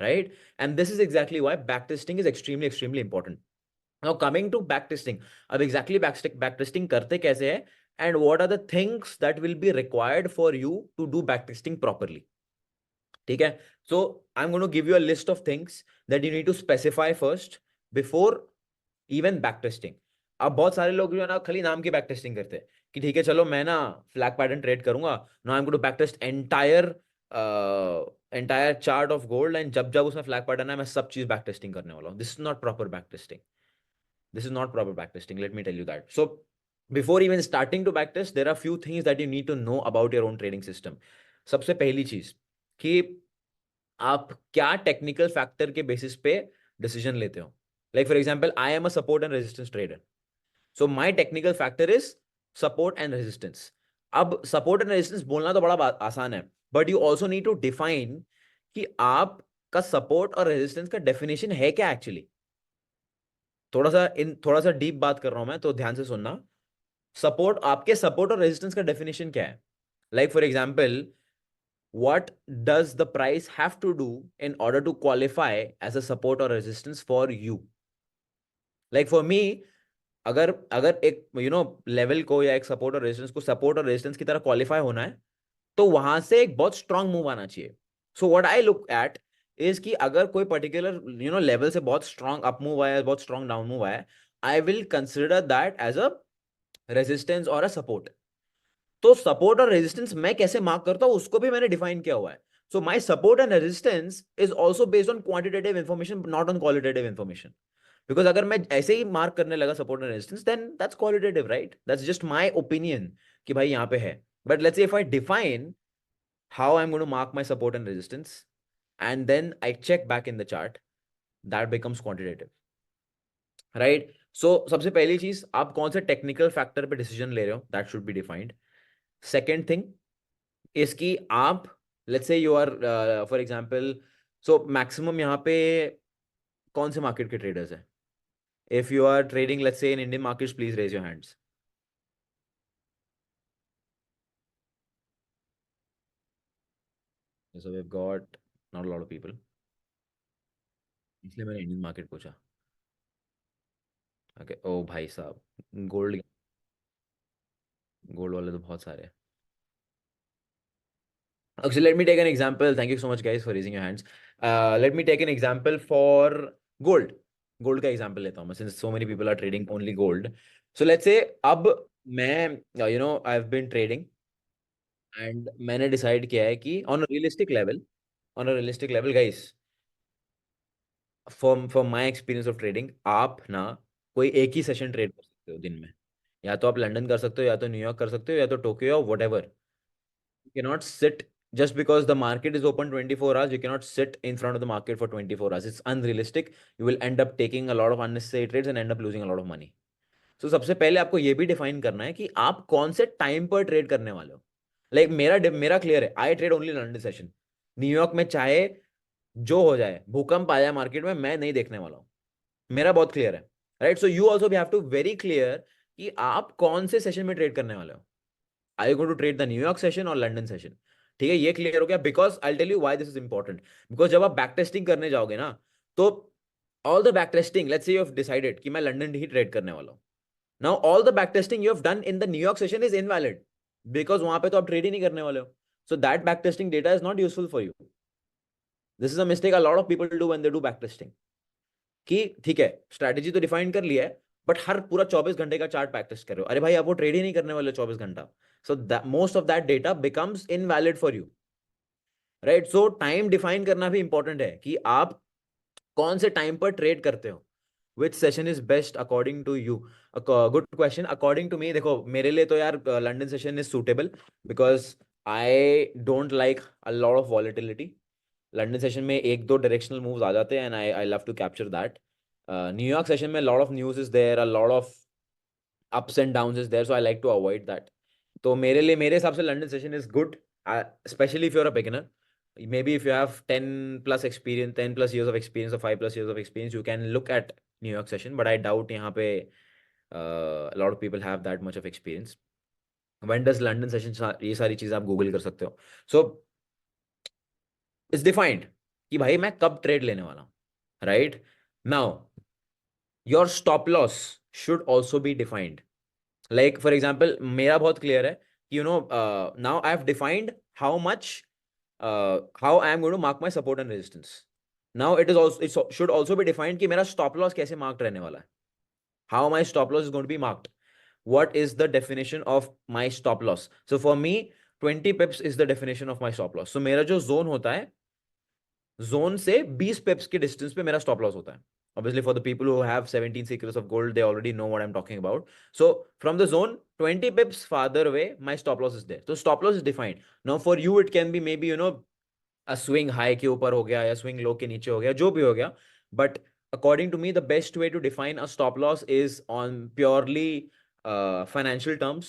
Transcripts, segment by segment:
right? And this is exactly why backtesting is extremely important. Now coming to backtesting, अब exactly backtesting करते कैसे है, and what are the things that will be required for you to do backtesting properly. ठीक है? So I'm going to give you a list of things that you need to specify first before even backtesting. अब बहुत सारे लोग जो है ना खाली नाम की बैकटेस्टिंग करते हैं कि ठीक है चलो मैं ना फ्लैग पैटर्न ट्रेड करूंगा, now I am going to backtest entire chart of gold, and जब जब उसमें फ्लैग पैटर्न है मैं सब चीज बैकटेस्टिंग करने वाला हूँ. This is not proper backtesting. This is not proper backtesting. Let me tell you that. So before even starting to backtest, there are few things that you need to know about your own trading system. सबसे पहली चीज कि आप क्या technical factor के basis पे decision लेते हो. Like for example, I am a support and resistance trader. So my technical factor is support and resistance. अब सपोर्ट एंड रेजिस्टेंस बोलना तो बड़ा आसान है, but you also need to define कि आपका सपोर्ट और रेजिस्टेंस का डेफिनेशन है क्या एक्चुअली. थोड़ा सा डीप बात कर रहा हूं मैं, तो ध्यान से सुनना. आपके सपोर्ट और रेजिस्टेंस का डेफिनेशन क्या है. Like for example, what does the price have to do in order to qualify as a support or resistance for you. Like for me, अगर अगर एक लेवल को या एक सपोर्ट और रेजिस्टेंस को सपोर्ट और रेजिस्टेंस की तरह क्वालिफाई होना है, तो वहां से एक बहुत स्ट्रांग मूव आना चाहिए. So what I look at is कि अगर कोई पर्टिकुलर लेवल से बहुत स्ट्रांग अप मूव आया है, बहुत स्ट्रांग डाउन मूव आया है, I will consider that as a resistance और अ सपोर्ट. तो सपोर्ट और रेजिस्टेंस मैं कैसे मार्क करता हूं उसको भी मैंने डिफाइन किया हुआ है. So my support and resistance is also based on quantitative information, not on qualitative information. Because अगर मैं ऐसे ही मार्क करने लगा support and resistance, then that's qualitative, right? That's just my opinion कि भाई यहाँ पे है. But let's say if I define how I am going to mark my support and resistance and then I check back in the chart, that becomes quantitative, right? सो सबसे पहली चीज, आप कौन से टेक्निकल फैक्टर पे डिसीजन ले रहे हो, that should be defined. Second thing इसकी आप, let's say you are for example, so maximum यहाँ पे कौन से मार्केट के ट्रेडर्स हैं. If you are trading let's say in Indian markets, please raise your hands. So we have got not a lot of people, इसलिए मैंने Indian market पूछा. Okay, ओ भाई साहब, गोल्ड गोल्ड वाले तो बहुत सारे हैं. Okay, let me take an example. Thank you so much, guys, for raising your hands. Let me take an example for gold. Gold का example लेता हूँ मैं, since so many people are trading only gold. So let's say अब मैं I've been trading and मैंने decide किया है कि on a realistic level, guys, from my experience of trading, आप ना कोई एक ही सेशन ट्रेड कर सकते हो दिन में. या तो आप लंदन कर सकते हो, या तो न्यूयॉर्क कर सकते हो, या तो Tokyo, what ever. You cannot sit just because the market is open 24 hours. You cannot sit in front of the market for 24 hours. It's unrealistic. You will end up taking a lot of unnecessary trades and end up losing a lot of money. So सबसे पहले आपको ये भी define करना है कि आप कौन से टाइम पर ट्रेड करने वाले हो. लाइक मेरा क्लियर है, I trade only London session. New York में चाहे जो हो जाए, भूकंप आ जाए मार्केट में, मैं नहीं देखने वाला हूँ. मेरा बहुत क्लियर है, right? So you also have to very clear कि आप कौन से सेशन में ट्रेड करने वाले हो. Are you going to trade the New York session or London session? ठीक है, ये क्लियर हो गया. Because I tell you why this is important. Because जब आप बैक टेस्टिंग करने जाओगे ना, तो all the back testing, let's say you have decided कि मैं लंदन ही ट्रेड करने वाला हूं. Now all the back testing you have done in the New York session is invalid, because वहां पे तो आप ट्रेड ही नहीं करने वाले हो. So that back testing data is not useful for you. This is a mistake a lot of people do when they do back testing. कि ठीक है, स्ट्रैटेजी तो डिफाइन कर लिया है, बट हर पूरा 24 घंटे का चार्ट बैक टेस्ट कर रहे हो. अरे भाई, आप वो ट्रेड ही नहीं करने वाले 24 घंटा. So most of that data becomes invalid for you, right? So time define करना भी इंपॉर्टेंट है कि आप कौन से टाइम पर ट्रेड करते हो. Which session is best according to you? Good question. According to me, देखो मेरे लिए तो यार London session is suitable, because I don't like a lot of volatility. London session में एक दो डायरेक्शनल मूव्स आ जाते हैं, and I love to capture that. New York session में lot of news is there, a lot of ups and downs is there, so I like to avoid that. तो मेरे हिसाब से London session is good, especially if you're a beginner. Maybe if you have 10 plus experience, 10 plus years of experience or 5 plus years of experience, you can look at New York session, but I doubt यहाँ पे a lot of people have that much of experience. When does London session, ये सारी चीज़ आप Google कर सकते हो. So it's defined. कि भाई मैं कब ट्रेड लेने वाला हूँ, right? Now your stop loss should also be defined. Like for example मेरा बहुत क्लियर है कि now I have defined how much how I am going to mark my support and resistance. Now it is also, it should also be defined कि मेरा stop loss कैसे mark रहने वाला है. How my stop loss is going to be marked. What is the definition of my stop loss? So for me, 20 pips is the definition of my stop loss. So मेरा जो zone होता है, zone से 20 pips के distance पे मेरा stop loss होता है. Obviously, for the people who have 17 secrets of gold, they already know what I'm talking about. So from the zone 20 pips farther away, my stop loss is there. So stop loss is defined. Now for you, it can be maybe a swing high के ऊपर हो गया या swing low के नीचे हो गया, जो भी हो गया. But according to me, the best way to define a stop loss is on purely financial terms.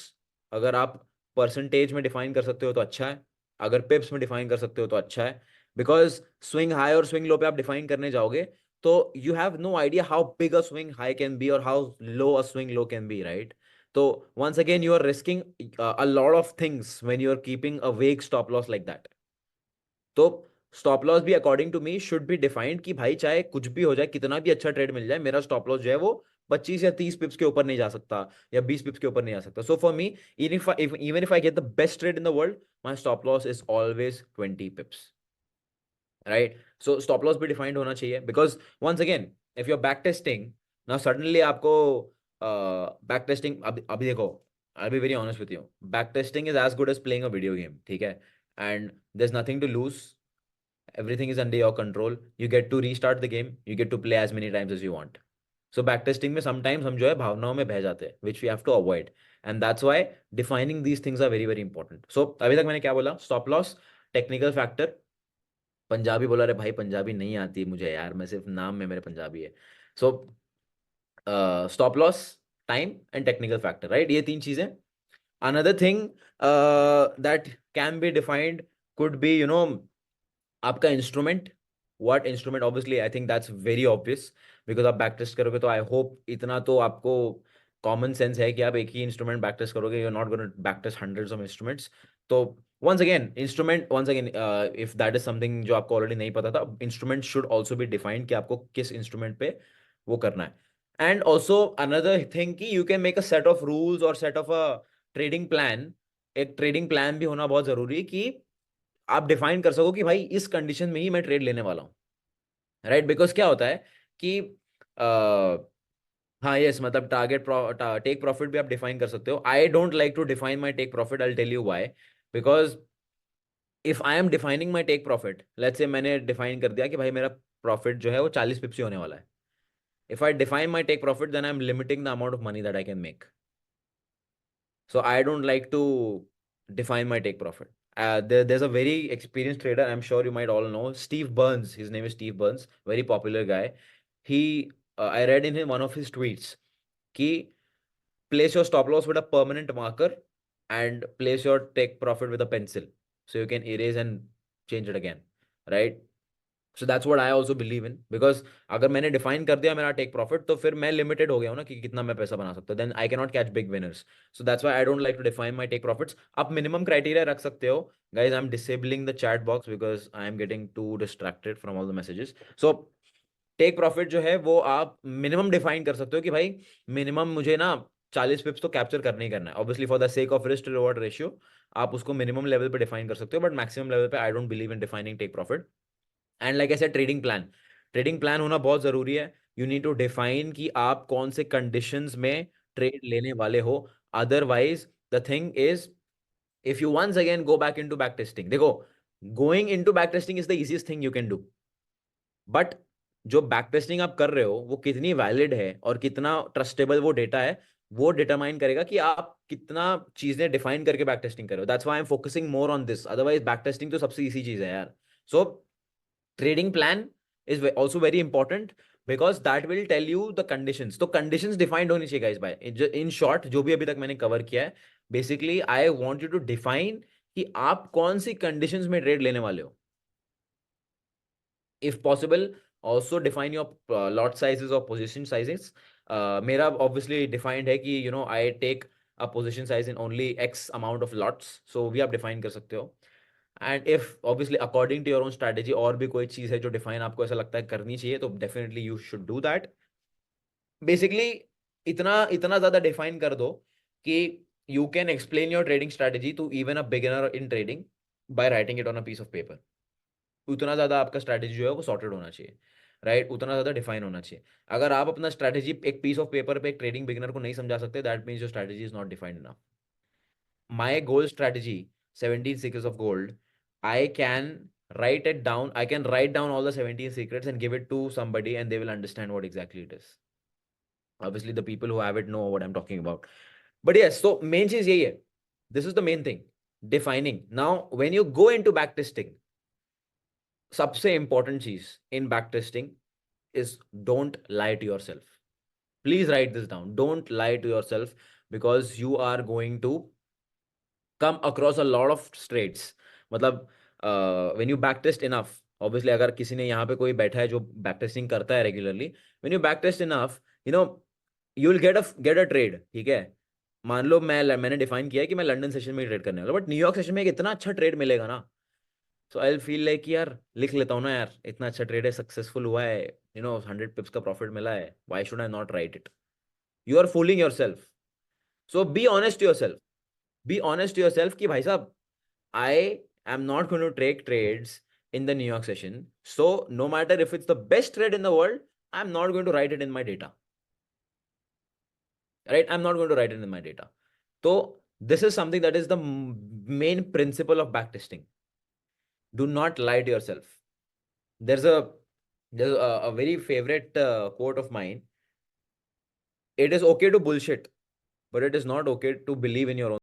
अगर आप परसेंटेज में डिफाइन कर सकते हो तो अच्छा है, अगर पिप्स में डिफाइन कर सकते हो तो अच्छा है. बिकॉज स्विंग हाई और स्विंग लो पे आप डिफाइन करने जाओगे तो you have no idea how big a swing high can be और how low a swing low can be, right? तो once again you are risking a lot of things when you are keeping a vague stop loss like that. तो stop loss भी according to me should be defined कि भाई चाहे कुछ भी हो जाए, कितना भी अच्छा ट्रेड मिल जाए, मेरा स्टॉप लॉस जो है वो 25 या 30 पिप्स के ऊपर नहीं जा सकता या 20 पिप्स के ऊपर नहीं जा सकता. So for me, even if I get the best trade in the world, my stop loss is always 20 pips, right? So stop loss भी डिफाइंड होना चाहिए because once again if you are back testing now suddenly आपको back testing, अभी देखो, I be very honest with you, back testing is as good as playing a video game, ठीक है? And there is nothing to lose. Everything is under your control. You get to restart the game. You get to play as many times as you want. So backtesting में sometimes हम जो है भावनाओं में बह जाते हैं, which we have to avoid. And that's why defining these things are very very important. So अभी तक मैंने क्या बोला? Stop loss, technical factor. Punjabi बोला रे भाई, पंजाबी नहीं आती है मुझे यार, मैं सिर्फ नाम में मेरे पंजाबी है. So stop loss, time and technical factor, right? ये तीन चीजें. Another thing that can be defined could be आपका instrument. What instrument? Obviously I think that's very obvious because आप बैक टेस्ट करोगे तो आई होप इतना तो आपको कॉमन सेंस है कि आप एक ही इंस्ट्रूमेंट बैक टेस्ट करोगे, you are not going to back test hundreds of instruments. तो once again instrument, once again if that is something जो आपको ऑलरेडी नहीं पता था, instrument should also be defined कि आपको किस इंस्ट्रूमेंट पे वो करना है. एंड ऑल्सो अनदर थिंग कि you can make a set of rules और set of a trading plan. एक ट्रेडिंग प्लान भी होना बहुत जरूरी है कि आप डिफाइन कर सको कि भाई इस कंडीशन में ही मैं ट्रेड लेने वाला हूँ, राइट? बिकॉज क्या होता है कि हाँ यस, मतलब टारगेट टेक प्रॉफिट भी आप डिफाइन कर सकते हो. I don't like to define my take profit. I tell you why. Because if I am defining my take profit, let's say मैंने डिफाइन कर दिया कि भाई मेरा प्रॉफिट जो है वो 40 पिप्स ही होने वाला है. If I define my take profit then I am limiting the amount of money that I can make. So I don't like to define my take profit. There's a very experienced trader. I'm sure you might all know Steve Burns. His name is Steve Burns. Very popular guy. I read in one of his tweets, कि place your stop loss with a permanent marker and place your take profit with a pencil, so you can erase and change it again, right? So that's what I also believe in. Because अगर मैंने define कर दिया मेरा take profit तो फिर मैं limited हो गया हूँ ना कि कितना मैं पैसा बना सकता हूँ. Then I can not catch big winners. So that's why I don't like to define my take profits. आप मिनिमम क्राइटेरिया रख सकते हो. Guys I am disabling the chat box because I am getting too distracted from all the messages. So take profit जो है वो आप minimum define कर सकते हो कि भाई मिनिमम मुझे ना 40 पिप्स तो कैप्चर करना ही करना है. Obviously for the sake of risk reward ratio आप उसको मिनिमम लेवल पे डिफाइन कर सकते हो, बट मैक्सिमम लेवल पे I don't believe in defining take profit. And like ऐसे ट्रेडिंग प्लान होना बहुत जरूरी है. यू नीड टू डिफाइन कि आप कौन से कंडीशंस में ट्रेड लेने वाले हो. Otherwise the thing is, if you once again go back into back testing, देखो going into back testing is the easiest thing you can do. But जो बैक टेस्टिंग आप कर रहे हो वो कितनी वैलिड है और कितना ट्रस्टेबल वो डेटा है, वो डिटरमाइन करेगा कि आप कितना चीजें डिफाइन करके बैक टेस्टिंग कर रहे हो. That's why I am focusing more on this. Otherwise back testing तो सबसे इजी चीज है यार. सो trading plan is also very important because that will tell you the conditions. तो conditions defined होनी चाहिए guys. by in short जो भी अभी तक मैंने cover किया है, basically I want you to define कि आप कौन सी conditions में trade लेने वाले हो. If possible also define your lot sizes or position sizes. मेरा obviously defined है कि I take a position size in only X amount of lots, so भी आप define कर सकते हो. And if obviously according to your own strategy और भी कोई चीज़ है जो डिफाइन आपको ऐसा लगता है करनी चाहिए, तो definitely you should do that. Basically इतना इतना ज़्यादा डिफाइन कर दो कि you can explain your trading strategy to even a beginner in trading by writing it on a piece of paper. उतना ज़्यादा आपका स्ट्रैटेजी जो है वो सॉर्टेड होना चाहिए, राइट? उतना ज़्यादा डिफाइन होना चाहिए. अगर आप अपना स्ट्रैटेजी एक पीस ऑफ पेपर पे एक ट्रेडिंग बिगिनर को नहीं समझा सकते, that means your strategy is not defined enough. My gold strategy, 17 secrets of gold, I can write it down. I can write down all the 17 secrets and give it to somebody and they will understand what exactly it is. Obviously, the people who have it know what I'm talking about. But yes, so main cheez yahi hai. This is the main thing. Defining. Now, when you go into backtesting, सबसे important चीज in backtesting is don't lie to yourself. Please write this down. Don't lie to yourself because you are going to come across a lot of straits. मतलब when you backtest enough, obviously अगर किसी ने यहाँ पे कोई बैठा है जो backtesting करता है regularly, when you backtest enough, you know, you'll get a trade. ठीक है, मान लो मैंने डिफाइन किया है कि मैं लंदन सेशन में ट्रेड करने वाला, बट न्यूयॉर्क सेशन में एक इतना अच्छा ट्रेड मिलेगा ना, सो आई फील लाइक यार लिख लेता हूँ ना यार, इतना अच्छा ट्रेड है, सक्सेसफुल हुआ है, 100 पिप्स का प्रॉफिट मिला है, why should I not write it? You are fooling yourself. So be honest yourself. Be honest yourself कि भाई साहब, I am not going to take trades in the New York session. So no matter if it's the best trade in the world, I'm not going to write it in my data. Right? I'm not going to write it in my data. So this is something that is the main principle of backtesting. Do not lie to yourself. There's a there's a very favorite quote of mine. It is okay to bullshit, but it is not okay to believe in your own